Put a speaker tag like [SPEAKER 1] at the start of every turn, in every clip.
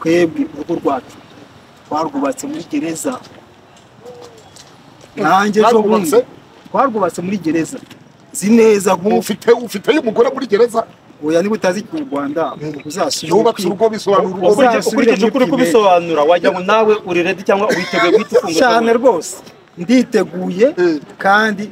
[SPEAKER 1] twebwe urugo rwacu twarwubatse muri gereza nanjye ejo bundi twarwubatse muri gereza zi neza
[SPEAKER 2] ufite umugore muri gereza
[SPEAKER 1] oya niba utazi mu Rwanda uzasubira
[SPEAKER 2] yubatse urugo bisobanura
[SPEAKER 3] ukurikije ukuri kubisobanura wagira ngo nawe uri ready cyangwa witeguye guhita ufunga
[SPEAKER 1] cyane rwose nditeguye kandi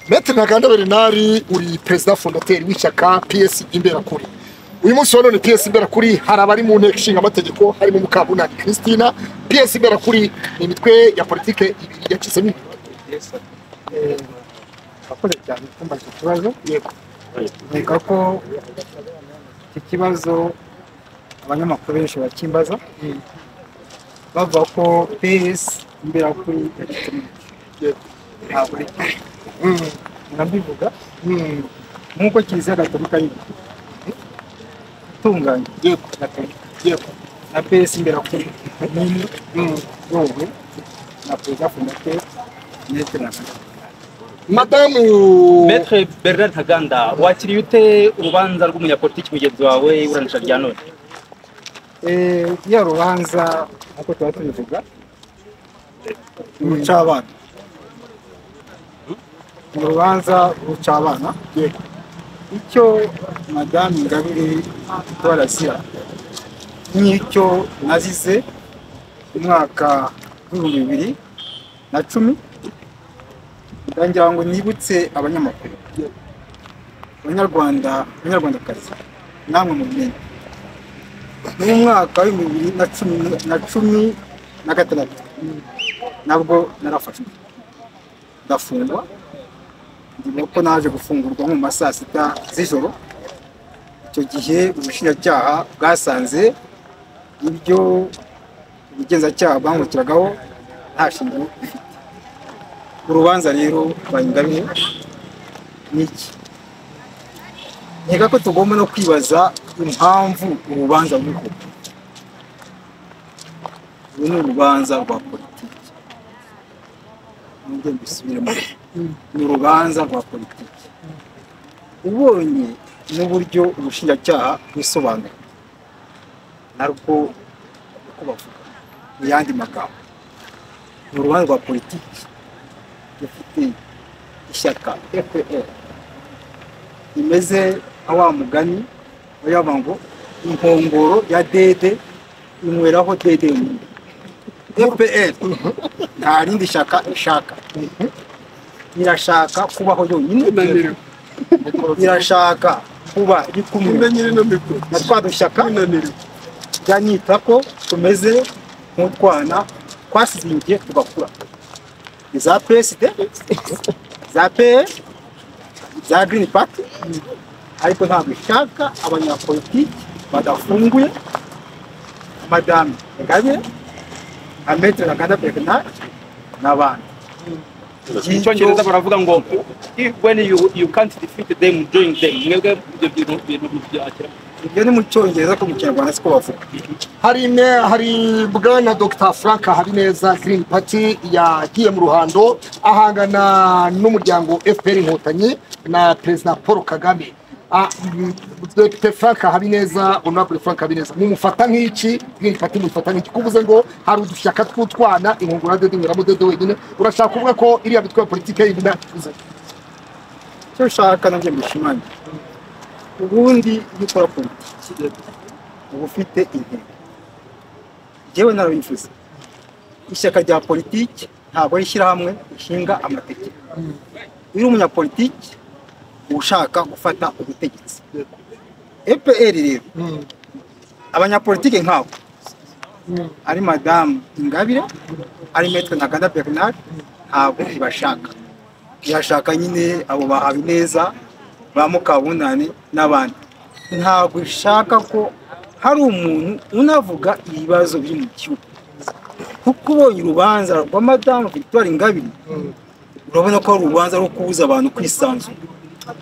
[SPEAKER 2] Maître Ntaganda Bernard uri president fondateur w'ishyaka PS Imberakuri. Uyu munsi wa none PS Imberakuri hari abari mu nteko ishinga amategeko harimo Mukabunani Christina. PS Imberakuri ni imitwe ya politike ibiri yakisemo.
[SPEAKER 4] Akoze cyane kumva iki kibazo yego reka ko iki kibazo abanyamakuru benshi bakimbaza bavuga ko PS Imberakuri ntabwo nabivuga nk'uko Kiliziya Gatolika itunganye
[SPEAKER 2] Yego.
[SPEAKER 4] na PS Imberakuri nini wowe na perezida fondateur Maître Ntaganda.
[SPEAKER 2] Madamu
[SPEAKER 3] Maître Bernard Ntaganda wakiriye ute urubanza rw'umunyapolitiki mugenzi wawe iburanisha rya none?
[SPEAKER 4] Ya rubanza nk'uko tuba tubivuga
[SPEAKER 1] rucabana
[SPEAKER 4] urubanza rucabana icyo Madame Ingabire Twarazira n'icyo nazize umwaka w'2010 ndangira ngo nibutse abanyamakuru abanyarwandakazi namwe mu bimenye mu mwaka wa 2016 nabwo narafashwe ndafungwa ndibuka ko naje gufungurwa mu masaa 6 z'ijoro icyo gihe ubushinjacyaha bwasanze ibyo ubugenzacyaha bwangukiragaho nta shingiro bifite. Urubanza rero rwa Ingabire niki nkeka ko tugomba no kwibaza impamvu urubanza ruriho. Uru ni urubanza rwa politiki nubwo bisubiremo ni urubanza rwa politiki ubonye n'uburyo ubushinjacyaha bwisobanura narwo uko bavuga mu yandi magambo ni urubanza rwa politiki rufite ishyaka FPR imeze nka wa mugani bayava ngo inkongoro ya dede inyweraho dede FPR nta rindi shyaka ishaka irashaka kubaho yonyine irashaka kuba ikumwe na twa dushyaka byanyita ko tumeze nk'utwana twasizingiye tugakura za PSD za PS za Green Party ariko ntabwo ishaka abanyapolitiki badafunguye Madame Ingabire Maître Ntaganda Bernard n'abandi.
[SPEAKER 3] Icyongereza baravuga ngo when you can't defeat them join them. Mwebwe ibyo bintu byakira
[SPEAKER 4] ibyo ni mu cyongereza ko mu Kinyarwanda siko bavuga.
[SPEAKER 2] hari bwana Dr Frank Habineza Green Party yagiye mu ruhando ahangana n'umuryango FPR Inkotanyi na President Paul Kagame. Dr Frank Habineza Honorable Frank Habineza mumufata nk'iki Green Party mufata nk'iki kuvuze ngo hari udushyaka tw'utwana inkongora dede ngiramo dede wenyine urashaka kuvuga ko iriya bitwa politike y'ibina
[SPEAKER 4] Cyo shaka nanjye mbishimanye ubundi iyo ukora politiki uba ufite intego. Jewe narabivuze ishyaka rya politiki ntabwo rishyira hamwe ishinga amategeko. Uri umunyapolitiki ushaka gufata ubutegetsi FPR rero abanyapolitiki nkabo ari Madame Ingabire ari Maître Ntaganda Bernard ntabwo ibashaka yashaka nyine abo Habineza ba Mukabunani n'abandi ntabwo ishaka ko hari umuntu unavuga ibibazo biri mu gihugu kuko ubonye urubanza rwa Madame Victoire Ingabire urabona ko ari urubanza rwo kubuza abantu kwisanzura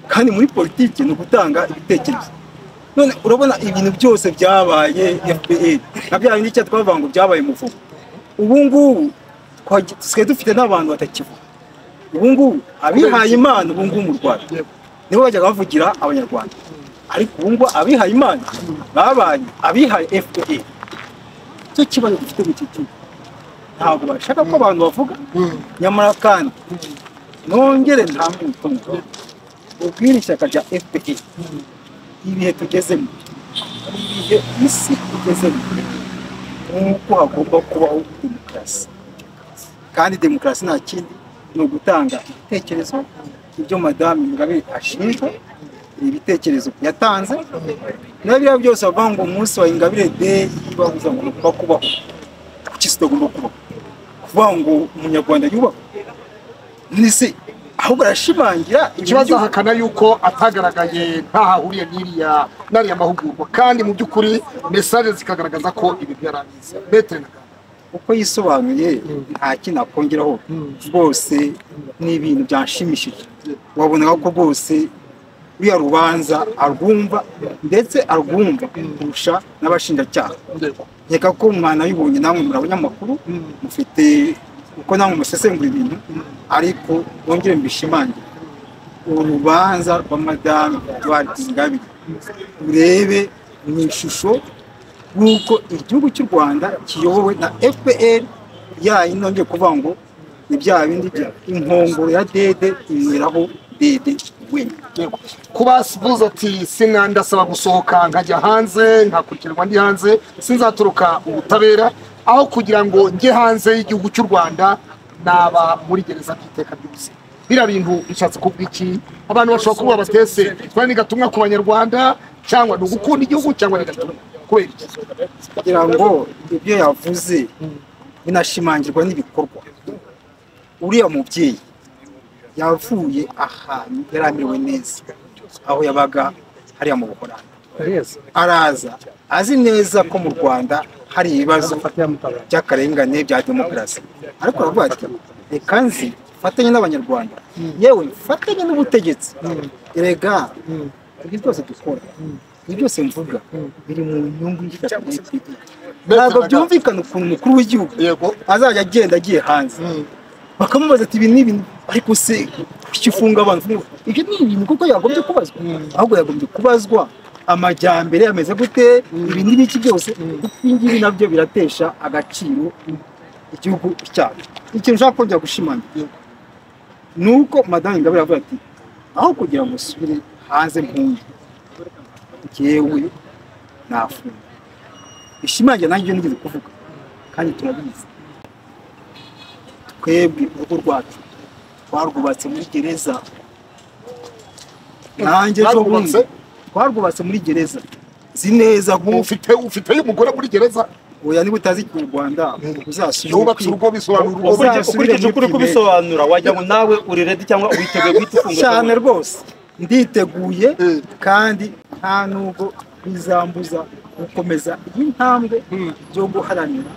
[SPEAKER 4] kandi muri politiki no gutanga ibitekerezo. None urabona ibintu byose byabaye FPR nabyaye n'icyo twavuga ngo byabaye muvugo. Ubu ngubu twasigaye dufite n'abantu batakivuga. Ubu ngubu abihaye Imana ubu ngubu mu Rwanda nibo bajyaga bavugira abanyarwanda, ariko ubu ngo abihaye Imana babaye abihaye FPR. Icyo kibazo dufite mu iki gihugu, ntabwo bashaka ko abantu bavuga, nyamara kandi nongere ntamwe ubutumwa ubwira ishyaka rya FPR ibihe tugezemo, ibihe isi tugezemo, nk'uko hagomba kubaho demokarasi. Kandi demokarasi nta kindi ni ugutanga ibitekerezo, ibyo Madame Ingabire ashinjwa, ibitekerezo yatanze na biriya byose bavuga ngo umunsi wa Ingabire Day babuza ngo kubaho, kuki kitagomba kubaho, kuvuga ngo umunyarwanda yubaho nise ahubwo arashimangira
[SPEAKER 2] ikibazo hakana yuko atagaragaye ntahahuriye n'ariya mahugurwa, kandi mu by'ukuri message zikagaragaza ko ibintu yarangiza betre
[SPEAKER 4] uko yisobanuye nta kintu akongeraho. Rwose ni ibintu byanshimishije, wabonaga ko rwose uriya rubanza arwumva, ndetse arwumva kurusha n'abashinjacyaha. Nkeka ko umwana yibonye, namwe muri abanyamakuru mufite uko namwe musesengura ibintu, ariko bongere mbishimangira urubanza rwa Madame Ingabire urebe mu ishusho nk'uko igihugu cy'u Rwanda kiyobowe na FPR yayinongeye kuvuga ngo ni bya bindi bya inkongoro ya dede imiraho dede wenyine.
[SPEAKER 2] kuba sibuza ati sina ndasaba gusohoka nkajya hanze nkakurikirwa ndi hanze sinzaturuka ubutabera, aho kugira ngo njye hanze y'igihugu cy'u Rwanda naba muri gereza by'iteka byose. Bira bintu bishatse kuvuga iki? Abantu bashobora kuba batese twari ni gatumwa ku banyarwanda, cyangwa no gukunda igihugu, cyangwa ni gatumwa kubera iki?
[SPEAKER 4] Kugira ngo ibyo yavuze binashimangirwa n'ibikorwa. Uriya mubyeyi yavuye ahantu yaramiwe neza, aho yabaga hariya mu Buholandi, araza azi neza ko mu Rwanda hari ibibazo by'akarengane bya demokarasi, ariko aravuga ati reka nzi fatanye n'abanyarwanda, yewe fatanye n'ubutegetsi. Erega ibyo byose dukora, ibyo byose mvuga biri mu nyungu y'ishyaka rya FPR. Ntabwo byumvikana ukuntu umukuru w'igihugu azajya agenda agiye hanze bakamubaza ati ibi ni ibintu, ariko se ikifunga abantu, ibyo ni ibintu kuko yagombye kubazwa, ahubwo yagombye kubazwa amajyambere ameze gute, ibi n'ibiki byose, kuko ibi nabyo biratesha agaciro igihugu cyacu. Ikintu ushaka kongera gushimangira nuko Madame Ingabire avuga ati aho kugira ngo usubire hanze mpunge, njyewe nafunga. Ishimangira nanjye ibyo nigeze kuvuga, kandi turabizi twebwe urugo rwacu twarwubatse muri gereza. Nanjye zo bunze twarwubatse muri gereza, zi neza ko
[SPEAKER 2] ufite umugore muri gereza.
[SPEAKER 4] Oya niba utazi ku Rwanda uzasubira
[SPEAKER 2] yubatse urugo bisobanura urugo,
[SPEAKER 3] ukurikije ukuri kubisobanura wagira ngo nawe uri ready cyangwa witeguye guhita ufunga
[SPEAKER 4] cyane. Rwose nditeguye, kandi nta nubwo bizambuza gukomeza iyi ntambwe yo guharanira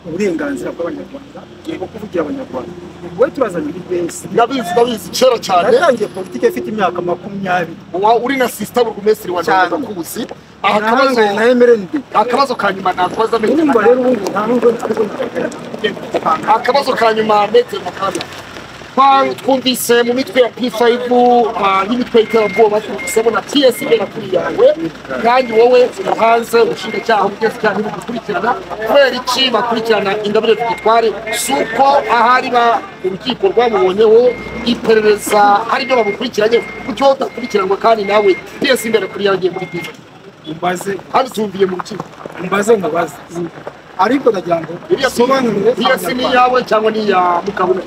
[SPEAKER 4] uburenganzira bw'abanyarwanda bwo kuvugira abanyarwanda. Wowe turazana ibesi,
[SPEAKER 2] ndabizi kera cyane.
[SPEAKER 4] Natangiye politike ifite imyaka 20.
[SPEAKER 2] Uri na sister burugumesitiri wa Rwanda kubuzi. Aha
[SPEAKER 4] kabazo na MRND,
[SPEAKER 2] akabazo kanyuma nakubaza
[SPEAKER 4] mbere nimba rero ubu nta nubwo
[SPEAKER 2] akabazo kanyuma ndetse mukanda twumvise mu mitwe ya P5 n'imitwe y'iterabwoba, twumvisemo na TS ibera kuri yawe, kandi wowe uri hanze ushinga cyaha ugeze cyane mu gukurikirana. Kubera iki bakurikirana Ingabire Victoire? Suko ahari ba urukiko rwamubonyeho iperereza hari ibyo bamukurikiranye, kucyo udakurikiranwa kandi nawe TS imbere kuri yawe agiye muri P5
[SPEAKER 4] umbaze
[SPEAKER 2] hano tumviye mu rukiko.
[SPEAKER 4] umbaze ariko ndagira ngo sobanurire
[SPEAKER 2] TS ni yawe cyangwa ni ya Mukabuna?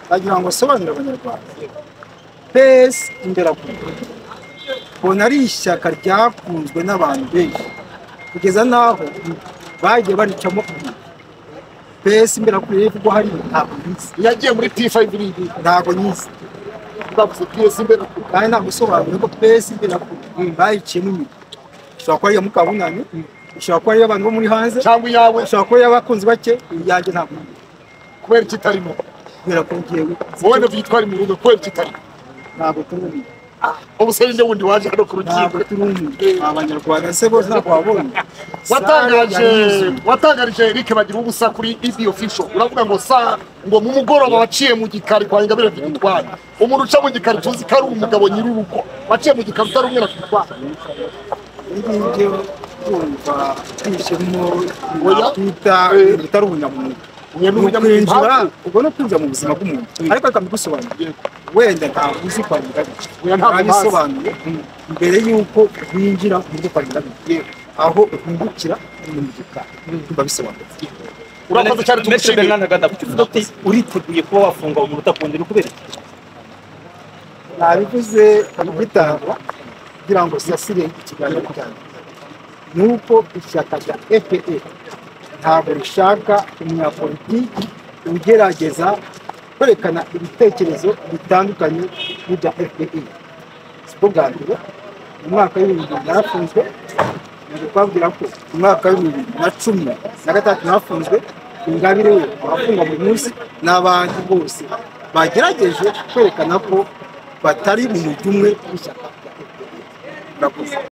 [SPEAKER 4] Ndagira ngo sobanurire abanyarwanda PS Imberakuri bona ari ishyaka ryakunzwe n'abantu benshi kugeza naho bagiye baricamo. PS Imberakuri rivugwa hari ntabwo nyizi,
[SPEAKER 2] yagiye muri P5 n'indi
[SPEAKER 4] ntabwo nyizi,
[SPEAKER 2] bavuze PS Imberakuri
[SPEAKER 4] kandi ntabwo sobanura ko PS Imberakuri bayiciyemo imiti. Ishobora kuba ari Mukabunani, ishobora kuba ari abantu bo muri hanze,
[SPEAKER 2] cyangwa yawe,
[SPEAKER 4] ishobora kuba ari abakunzi bake. Iyanjye ntabwo
[SPEAKER 2] kubera kitarimo,
[SPEAKER 4] kubera ko ngiyewe
[SPEAKER 2] wowe Victoire mu rugo kubera kitarimo
[SPEAKER 4] ntabwo turubi
[SPEAKER 2] ubuse nde wundi waje hano ku rukiko
[SPEAKER 4] ntabwo turi umwe abanyarwanda se bose ntabwo babonye
[SPEAKER 2] watangarije Eric bagira ubusa kuri ibi official uravuga ngo ngo mu mugoroba waciye mu gikari kwa Ingabire Victoire umuntu uca mu gikari tuzi ko ari umugabo nyir'urugo waciye mu gikari utari umwe na Victoire
[SPEAKER 4] ngibyo kumva kwishemo twita utari ubunyamuntu kwinjira ubwo no kwinjira mu buzima bw'umuntu ariko akamigusobanurira wenda ntabwo uzi kwa Ingabire ntabisobanuye mbere y'uko winjira mu rugo kwa Ingabire aho uhungukira mu gikari babisobanura
[SPEAKER 2] urakoze cyane tumushimire
[SPEAKER 3] uriteguye kuba wafunga umuntu utakongera kubera
[SPEAKER 4] nabivuze abitanga kugira ngo sasire ikiganiro cyane nuko ishyaka rya FPR ntabwo rishaka umunyapolitiki ugerageza kwerekana ibitekerezo bitandukanye n'ibya FPR siko bwa mbere mu mwaka w'ibihumbi yarafunzwe twabwira ko mu mwaka w'ibihumbi na 2013 nafunzwe Ingabire we abafungwa buri munsi n'abandi bose bagerageje kwerekana ko batari mu mujyi umwe w'ishyaka rya FPR.